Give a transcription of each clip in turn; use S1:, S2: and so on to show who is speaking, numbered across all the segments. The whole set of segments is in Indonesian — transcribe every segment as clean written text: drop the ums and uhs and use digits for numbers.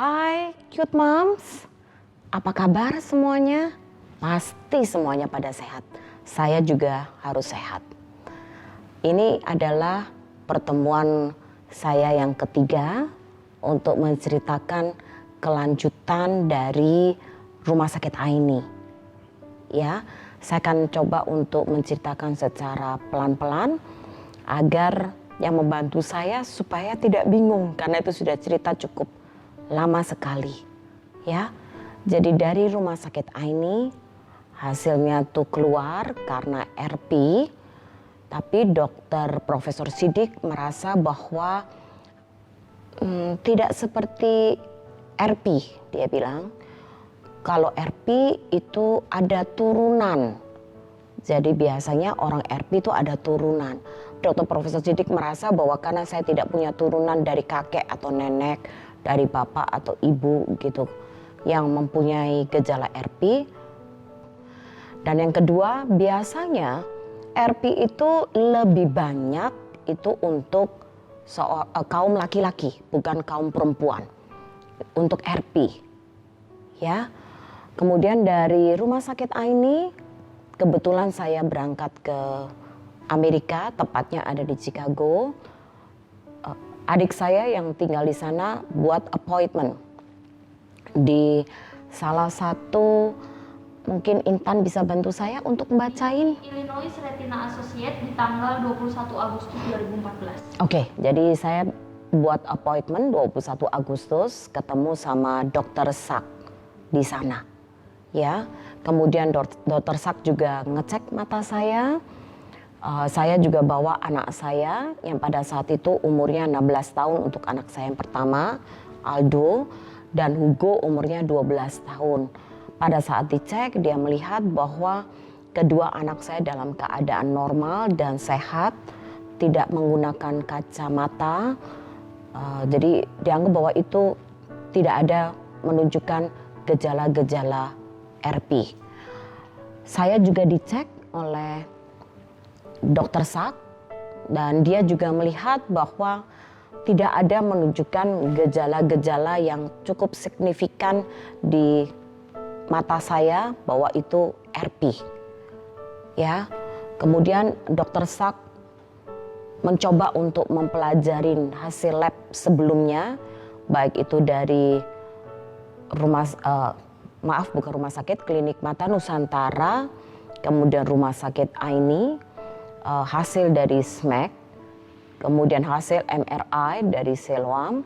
S1: Hai cute moms, apa kabar semuanya? Pasti semuanya pada sehat. Saya juga harus sehat. Ini adalah pertemuan saya yang ketiga untuk menceritakan kelanjutan dari Rumah Sakit Aini. Ya, saya akan coba untuk menceritakan secara pelan-pelan agar yang membantu saya supaya tidak bingung karena itu sudah cerita cukup lama sekali, ya. Jadi dari Rumah Sakit Aini hasilnya tuh keluar karena RP, tapi dokter Profesor Sidik merasa bahwa tidak seperti RP. Dia bilang kalau RP itu ada turunan. Jadi biasanya orang RP itu ada turunan. Dokter Profesor Sidik merasa bahwa karena saya tidak punya turunan dari kakek atau nenek, dari bapak atau ibu gitu yang mempunyai gejala RP. Dan yang kedua, biasanya RP itu lebih banyak itu untuk kaum laki-laki, bukan kaum perempuan. Untuk RP. Ya. Kemudian dari Rumah Sakit Aini, kebetulan saya berangkat ke Amerika, tepatnya ada di Chicago. Adik saya yang tinggal di sana buat appointment di salah satu, mungkin Intan bisa bantu saya untuk membacain.
S2: Illinois Retina Associate di tanggal 21 Agustus 2014.
S1: Oke, jadi saya buat appointment 21 Agustus ketemu sama Dokter Sak di sana. Ya, kemudian Dokter Sak juga ngecek mata saya. Saya juga bawa anak saya yang pada saat itu umurnya 16 tahun untuk anak saya yang pertama, Aldo, dan Hugo umurnya 12 tahun. Pada saat dicek dia melihat bahwa kedua anak saya dalam keadaan normal dan sehat, tidak menggunakan kacamata. Jadi dianggap bahwa itu tidak ada menunjukkan gejala-gejala RP. Saya juga dicek oleh Dokter Sak dan dia juga melihat bahwa tidak ada menunjukkan gejala-gejala yang cukup signifikan di mata saya bahwa itu RP. Ya. Kemudian Dokter Sak mencoba untuk mempelajari hasil lab sebelumnya, baik itu dari bukan rumah sakit, Klinik Mata Nusantara, kemudian Rumah Sakit Aini, hasil dari SMEC, kemudian hasil MRI dari Siloam.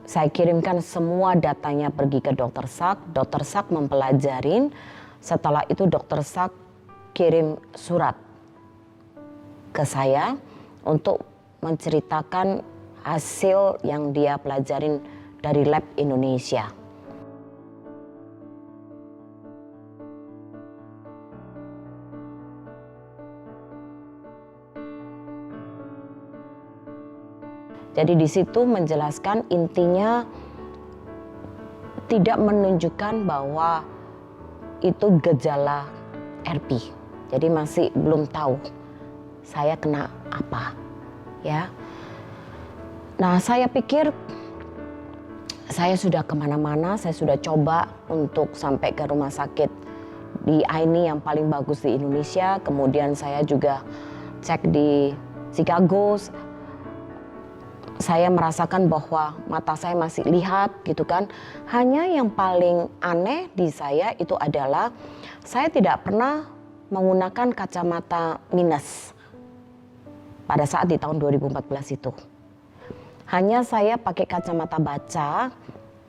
S1: Saya kirimkan semua datanya pergi ke Dokter Sak. Dokter Sak mempelajarin. Setelah itu Dokter Sak kirim surat ke saya untuk menceritakan hasil yang dia pelajarin dari lab Indonesia. Jadi di situ menjelaskan intinya tidak menunjukkan bahwa itu gejala RP. Jadi masih belum tahu saya kena apa, ya. Nah, saya pikir saya sudah kemana-mana, saya sudah coba untuk sampai ke rumah sakit di Aini yang paling bagus di Indonesia. Kemudian saya juga cek di Chicago. Saya merasakan bahwa mata saya masih lihat gitu kan. Hanya yang paling aneh di saya itu adalah saya tidak pernah menggunakan kacamata minus pada saat di tahun 2014 itu. Hanya saya pakai kacamata baca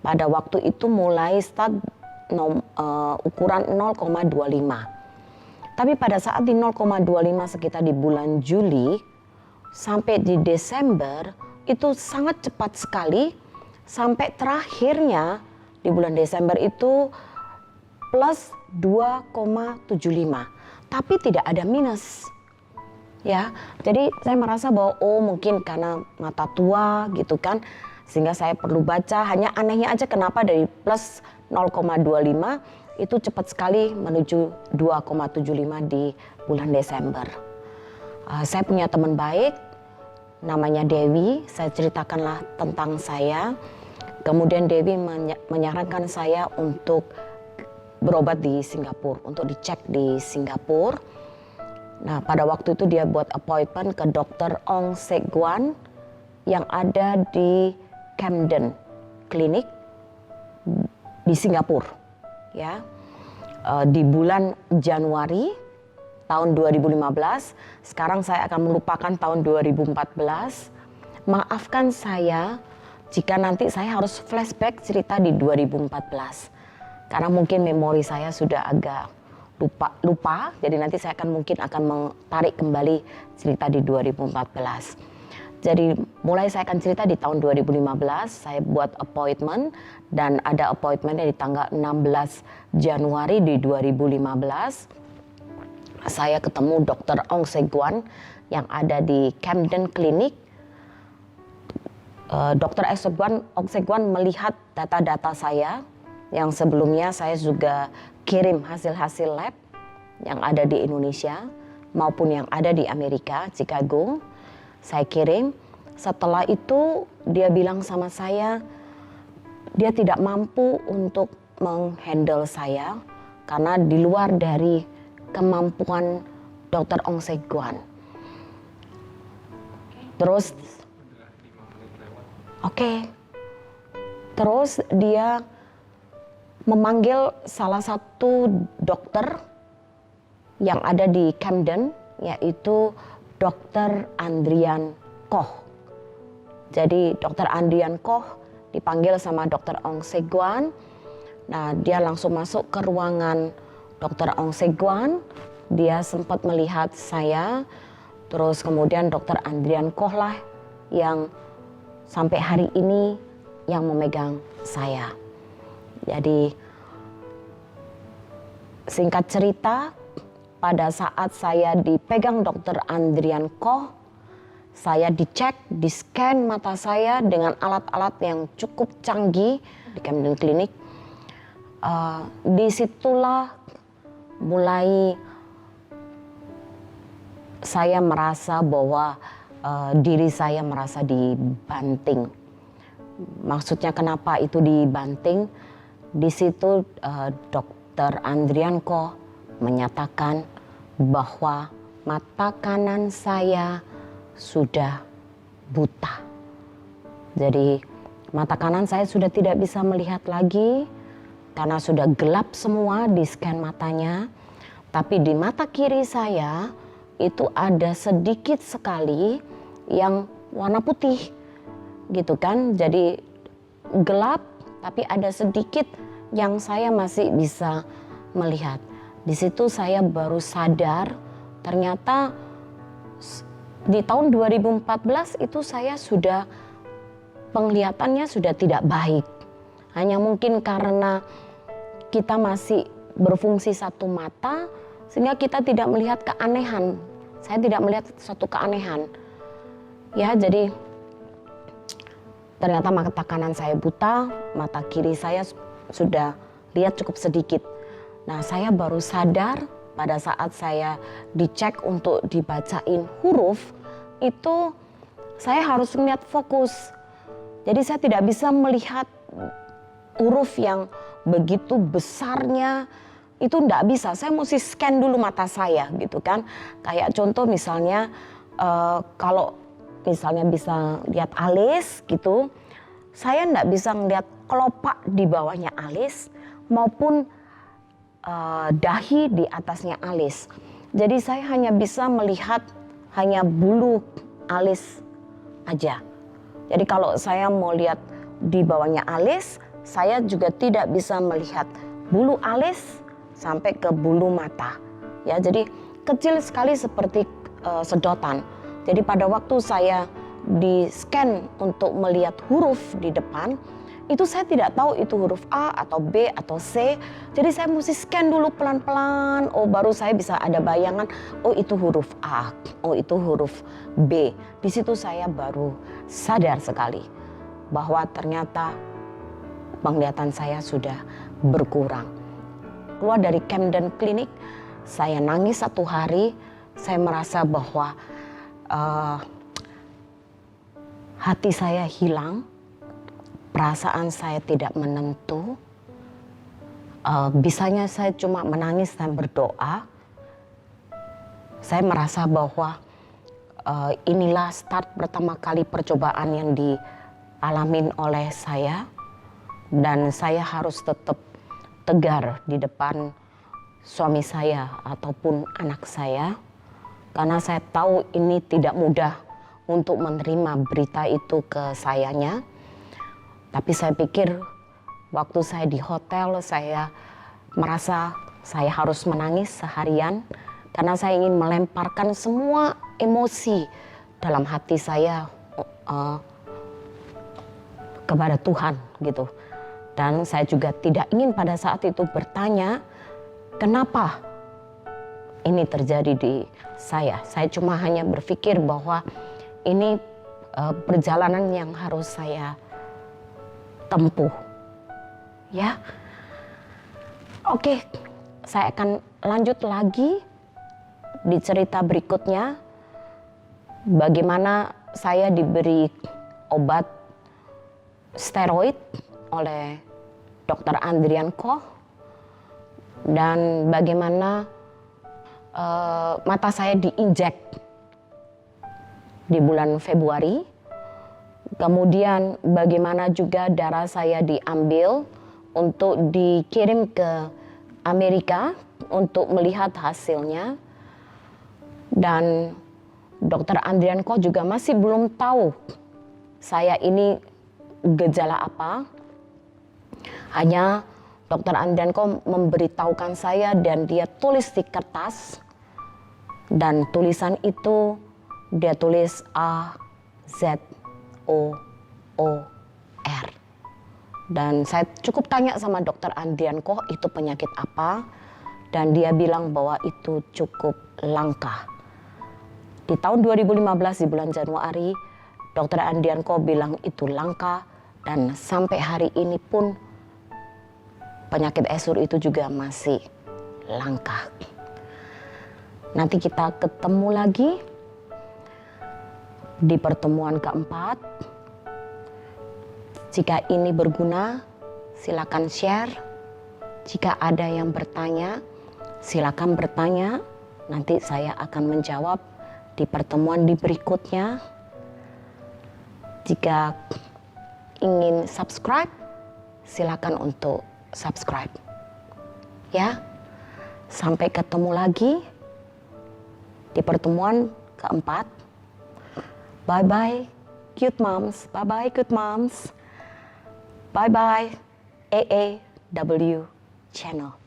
S1: pada waktu itu mulai start ukuran 0,25. Tapi pada saat di 0,25 sekitar di bulan Juli sampai di Desember itu sangat cepat sekali, sampai terakhirnya di bulan Desember itu plus 2,75, tapi tidak ada minus. Ya, jadi saya merasa bahwa mungkin karena mata tua gitu kan, sehingga saya perlu baca. Hanya anehnya aja kenapa dari plus 0,25 itu cepat sekali menuju 2,75 di bulan Desember. Saya punya teman baik namanya Dewi, saya ceritakanlah tentang saya. Kemudian Dewi menyarankan saya untuk berobat di Singapura, untuk dicek di Singapura. Nah, pada waktu itu dia buat appointment ke Dr. Ong Sek Guan yang ada di Camden Clinic di Singapura, ya. Di bulan Januari tahun 2015. Sekarang saya akan melupakan tahun 2014. Maafkan saya jika nanti saya harus flashback cerita di 2014. Karena mungkin memori saya sudah agak lupa, jadi nanti saya mungkin akan menarik kembali cerita di 2014. Jadi mulai saya akan cerita di tahun 2015, saya buat appointment dan ada appointmentnya di tanggal 16 Januari di 2015. Saya ketemu Dr. Ong Sek Guan yang ada di Camden Clinic. Dr. Ong Sek Guan melihat data-data saya yang sebelumnya saya juga kirim hasil-hasil lab yang ada di Indonesia maupun yang ada di Amerika, Chicago. Saya kirim. Setelah itu dia bilang sama saya, dia tidak mampu untuk menghandle saya karena di luar dari kemampuan Dr. Ong Sek Guan. Terus, terus dia memanggil salah satu dokter yang ada di Camden, yaitu Dr. Andrian Koh. Jadi Dr. Andrian Koh dipanggil sama Dr. Ong Sek Guan. Nah, dia langsung masuk ke ruangan Dr. Ong Sek Guan. Dia sempat melihat saya, terus kemudian Dr. Andrian Koh lah yang sampai hari ini yang memegang saya. Jadi singkat cerita, pada saat saya dipegang Dr. Andrian Koh, saya dicek, di-scan mata saya dengan alat-alat yang cukup canggih di Camden Clinic. Disitulah mulai saya merasa bahwa diri saya merasa dibanting. Maksudnya kenapa itu dibanting? Di situ Dr. Andrian Koh menyatakan bahwa mata kanan saya sudah buta. Jadi mata kanan saya sudah tidak bisa melihat lagi karena sudah gelap semua di scan matanya. Tapi di mata kiri saya itu ada sedikit sekali yang warna putih gitu kan. Jadi gelap tapi ada sedikit yang saya masih bisa melihat. Di situ saya baru sadar ternyata di tahun 2014 itu saya sudah penglihatannya sudah tidak baik. Hanya mungkin karena kita masih berfungsi satu mata sehingga kita tidak melihat keanehan. Saya tidak melihat suatu keanehan. Ya, jadi ternyata mata kanan saya buta, mata kiri saya sudah lihat cukup sedikit. Nah, saya baru sadar pada saat saya dicek untuk dibacain huruf, itu saya harus melihat fokus. Jadi saya tidak bisa melihat huruf yang begitu besarnya, itu enggak bisa. Saya mesti scan dulu mata saya gitu kan. Kayak contoh misalnya kalau misalnya bisa lihat alis gitu, saya enggak bisa melihat kelopak di bawahnya alis maupun dahi di atasnya alis. Jadi saya hanya bisa melihat hanya bulu alis aja. Jadi kalau saya mau lihat di bawahnya alis, saya juga tidak bisa melihat bulu alis sampai ke bulu mata. Ya, jadi kecil sekali seperti sedotan. Jadi pada waktu saya di scan untuk melihat huruf di depan, itu saya tidak tahu itu huruf A atau B atau C. Jadi saya mesti scan dulu pelan-pelan. Oh, baru saya bisa ada bayangan, oh itu huruf A, oh itu huruf B. Di situ saya baru sadar sekali bahwa ternyata penglihatan saya sudah berkurang. Keluar dari Camden Clinic, saya nangis satu hari. Saya merasa bahwa hati saya hilang. perasaan saya tidak menentu. Bisanya saya cuma menangis dan berdoa. Saya merasa bahwa inilah start pertama kali percobaan yang dialamin oleh saya. Dan saya harus tetap tegar di depan suami saya ataupun anak saya. Karena saya tahu ini tidak mudah untuk menerima berita itu ke sayanya. Tapi saya pikir waktu saya di hotel saya merasa saya harus menangis seharian. Karena saya ingin melemparkan semua emosi dalam hati saya kepada Tuhan gitu. Dan saya juga tidak ingin pada saat itu bertanya kenapa ini terjadi di saya. Saya cuma hanya berpikir bahwa ini perjalanan yang harus saya tempuh. Ya. Oke, saya akan lanjut lagi di cerita berikutnya. Bagaimana saya diberi obat steroid oleh Dr. Andrian Koh, dan bagaimana mata saya diinjek di bulan Februari. Kemudian bagaimana juga darah saya diambil untuk dikirim ke Amerika untuk melihat hasilnya. Dan Dr. Andrian Koh juga masih belum tahu saya ini gejala apa. Hanya Dr. Andrian Koh memberitahukan saya dan dia tulis di kertas. Dan tulisan itu dia tulis AZOOR. Dan saya cukup tanya sama Dr. Andrian Koh itu penyakit apa. Dan dia bilang bahwa itu cukup langka. Di tahun 2015 di bulan Januari, Dr. Andrian Koh bilang itu langka. Dan sampai hari ini pun penyakit esur itu juga masih langka. Nanti kita ketemu lagi di pertemuan keempat. Jika ini berguna, silakan share. Jika ada yang bertanya, silakan bertanya. Nanti saya akan menjawab di pertemuan di berikutnya. Jika ingin subscribe, silakan untuk subscribe. Ya, sampai ketemu lagi di pertemuan keempat. Bye bye, cute moms. Bye bye, cute moms. Bye bye, AAW channel.